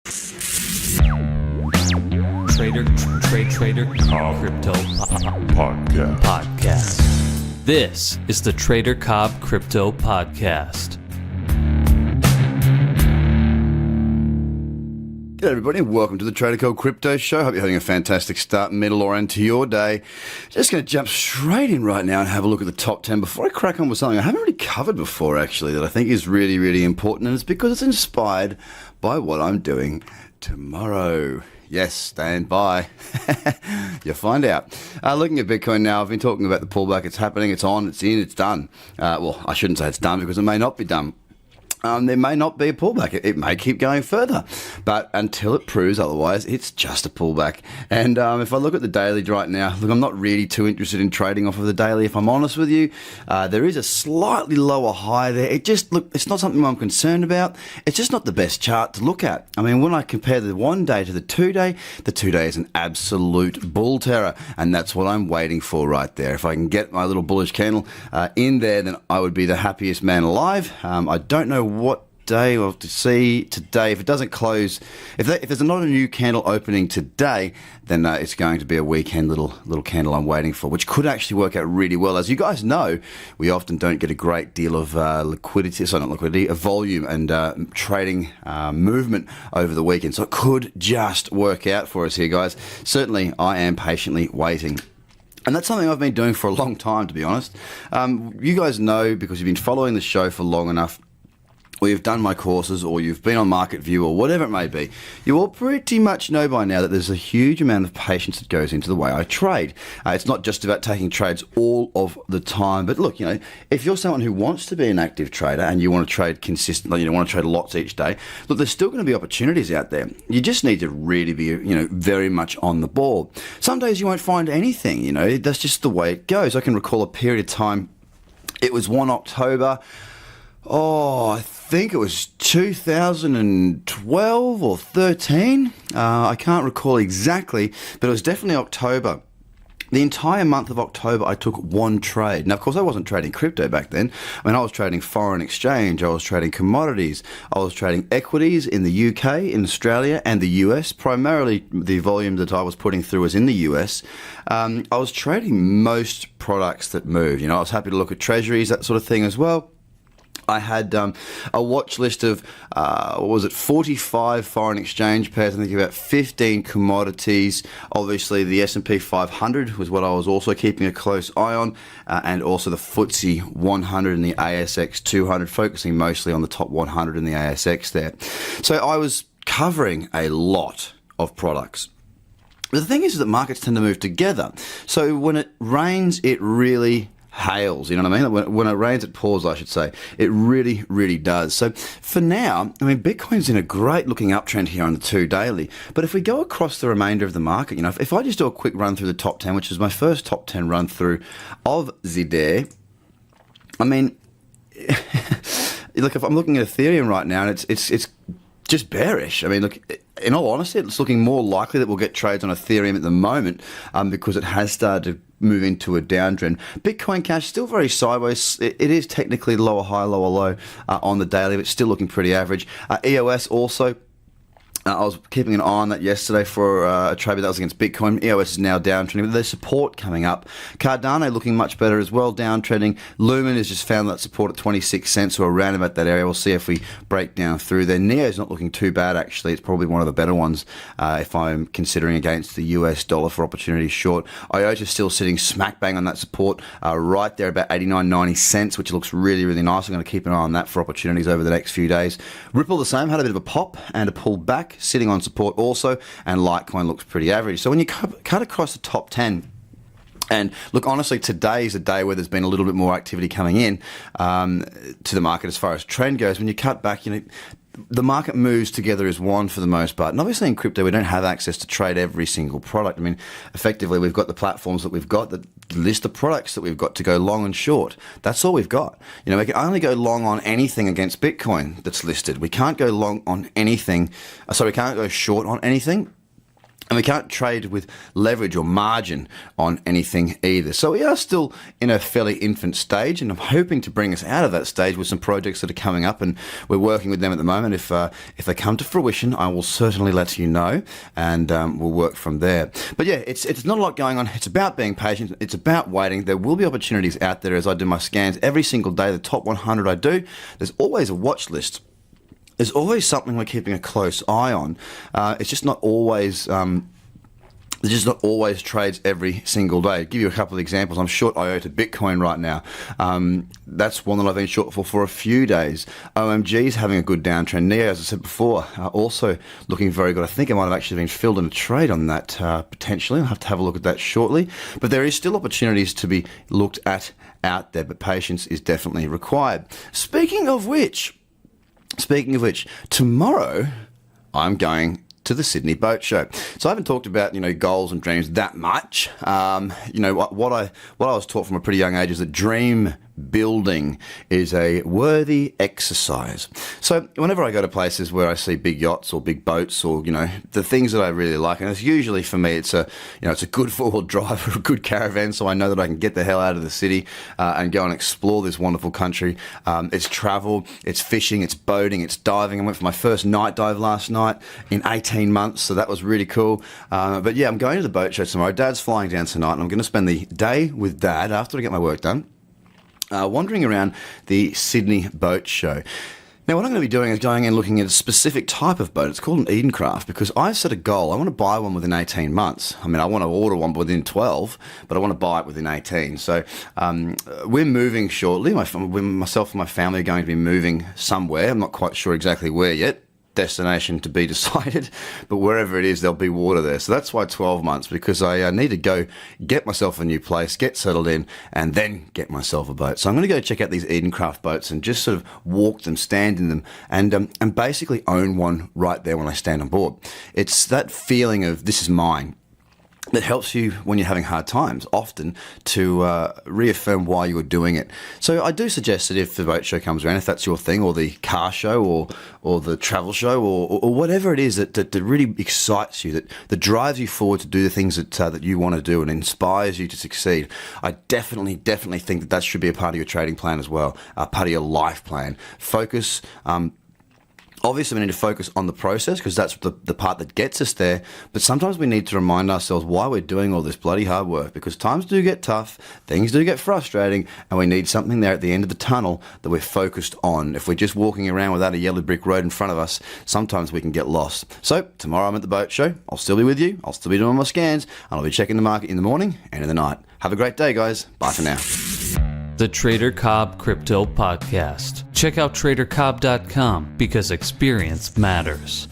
TraderCobb Crypto Podcast. This is the TraderCobb Crypto Podcast. G'day everybody, welcome to the TraderCobb Crypto Show. Hope you're having a fantastic start, middle or end to your day. Just going to jump straight in right now and have a look at the top 10 before I crack on with something I haven't really covered before actually that I think is really, really important, and it's because it's inspired by what I'm doing tomorrow. Yes, stand by. You'll find out. Looking at Bitcoin now, I've been talking about the pullback. It's happening, it's on, it's in, it's done. Well, I shouldn't say it's done because it may not be done. There may not be a pullback. It may keep going further. But until it proves otherwise, it's just a pullback. And if I look at the daily right now, look, I'm not really too interested in trading off of the daily, if I'm honest with you. There is a slightly lower high there. It's not something I'm concerned about. It's just not the best chart to look at. I mean, when I compare the 1 day to the 2 day is an absolute bull terror. And that's what I'm waiting for right there. If I can get my little bullish candle in there, then I would be the happiest man alive. I don't know what day we'll have to see today. If it doesn't close, if there's not a new candle opening today, then it's going to be a weekend little candle I'm waiting for, which could actually work out really well. As you guys know, we often don't get a great deal of volume and trading movement over the weekend. So it could just work out for us here, guys. Certainly, I am patiently waiting. And that's something I've been doing for a long time, to be honest. You guys know, because you've been following the show for long enough, or you've done my courses, or you've been on Market View, or whatever it may be, you all pretty much know by now that there's a huge amount of patience that goes into the way I trade. It's not just about taking trades all of the time. But look, if you're someone who wants to be an active trader and you want to trade consistently, you want to trade lots each day, look, there's still going to be opportunities out there. You just need to really be, very much on the ball. Some days you won't find anything, that's just the way it goes. I can recall a period of time, it was 1 October, I think it was 2012 or 13. I can't recall exactly, but it was definitely October. The entire month of October, I took one trade. Now, of course, I wasn't trading crypto back then. I mean, I was trading foreign exchange. I was trading commodities. I was trading equities in the UK, in Australia, and the US. Primarily, the volume that I was putting through was in the US. I was trading most products that moved. I was happy to look at treasuries, that sort of thing as well. I had a watch list of, 45 foreign exchange pairs, I think about 15 commodities. Obviously, the S&P 500 was what I was also keeping a close eye on, and also the FTSE 100 and the ASX 200, focusing mostly on the top 100 and the ASX there. So I was covering a lot of products. But the thing is that markets tend to move together. So when it rains, it really hails, you know what I mean? When it rains, it pours, I should say. It really, really does. So for now, I mean, Bitcoin's in a great looking uptrend here on the 2 daily. But if we go across the remainder of the market, if I just do a quick run through the top 10, which is my first top 10 run through of the day, I mean, look, if I'm looking at Ethereum right now, and it's just bearish. I mean, look, in all honesty, it's looking more likely that we'll get trades on Ethereum at the moment because it has started to move into a downtrend. Bitcoin Cash still very sideways. It is technically lower high, lower low on the daily, but still looking pretty average. EOS also. I was keeping an eye on that yesterday for a trade that was against Bitcoin. EOS is now downtrending, but there's support coming up. Cardano looking much better as well, downtrending. Lumen has just found that support at 26 cents, or around about that area. We'll see if we break down through there. Neo's not looking too bad, actually. It's probably one of the better ones if I'm considering against the US dollar for opportunity short. IOTA still sitting smack bang on that support right there, about 89.90 cents, which looks really, really nice. I'm going to keep an eye on that for opportunities over the next few days. Ripple the same, had a bit of a pop and a pull back, sitting on support also, and Litecoin looks pretty average. So when you cut across the top 10, and look, honestly, today is a day where there's been a little bit more activity coming in to the market as far as trend goes. When you cut back, the market moves together as one for the most part. And obviously in crypto, we don't have access to trade every single product. I mean, effectively, we've got the platforms that we've got, the list of products that we've got to go long and short. That's all we've got. We can only go long on anything against Bitcoin that's listed. We can't go long on anything. We can't go short on anything And we can't trade with leverage or margin on anything either. So we are still in a fairly infant stage, and I'm hoping to bring us out of that stage with some projects that are coming up, and we're working with them at the moment. If they come to fruition, I will certainly let you know, and we'll work from there. But yeah, it's not a lot going on. It's about being patient. It's about waiting. There will be opportunities out there as I do my scans every single day. The top 100 I do, there's always a watch list. There's always something we're keeping a close eye on. It's just not always. There's just not always trades every single day. I'll give you a couple of examples. I'm short IOTA Bitcoin right now. That's one that I've been short for a few days. OMG's having a good downtrend. NEO, as I said before, also looking very good. I think I might have actually been filled in a trade on that potentially. I'll have to have a look at that shortly. But there is still opportunities to be looked at out there, but patience is definitely required. Speaking of which, tomorrow I'm going to the Sydney Boat Show. So I haven't talked about, goals and dreams that much. What I was taught from a pretty young age is that dream building is a worthy exercise. So whenever I go to places where I see big yachts or big boats or, the things that I really like, and it's usually for me, it's a good four-wheel drive or a good caravan, so I know that I can get the hell out of the city and go and explore this wonderful country. It's travel, it's fishing, it's boating, it's diving. I went for my first night dive last night in 18 months, so that was really cool. But yeah, I'm going to the boat show tomorrow. Dad's flying down tonight, and I'm going to spend the day with Dad after I get my work done, wandering around the Sydney Boat Show. Now, what I'm going to be doing is going and looking at a specific type of boat. It's called an Edencraft because I've set a goal. I want to buy one within 18 months. I mean, I want to order one within 12, but I want to buy it within 18. So we're moving shortly. Myself and my family are going to be moving somewhere. I'm not quite sure exactly where yet. Destination to be decided, but wherever it is, there'll be water there. So that's why 12 months, because I need to go get myself a new place, get settled in, and then get myself a boat. So I'm going to go check out these Edencraft boats and just sort of walk them, stand in them, and basically own one right there when I stand on board. It's that feeling of this is mine that helps you when you're having hard times, often to reaffirm why you were doing it. So I do suggest that if the boat show comes around, if that's your thing, or the car show, or the travel show, or whatever it is that really excites you, that drives you forward to do the things that you want to do and inspires you to succeed, I definitely think that should be a part of your trading plan as well, part of your life plan. Focus. Obviously, we need to focus on the process because that's the part that gets us there. But sometimes we need to remind ourselves why we're doing all this bloody hard work, because times do get tough, things do get frustrating, and we need something there at the end of the tunnel that we're focused on. If we're just walking around without a yellow brick road in front of us, sometimes we can get lost. So tomorrow I'm at the boat show. I'll still be with you. I'll still be doing my scans, and I'll be checking the market in the morning and in the night. Have a great day, guys. Bye for now. The TraderCobb Crypto Podcast. Check out TraderCobb.com because experience matters.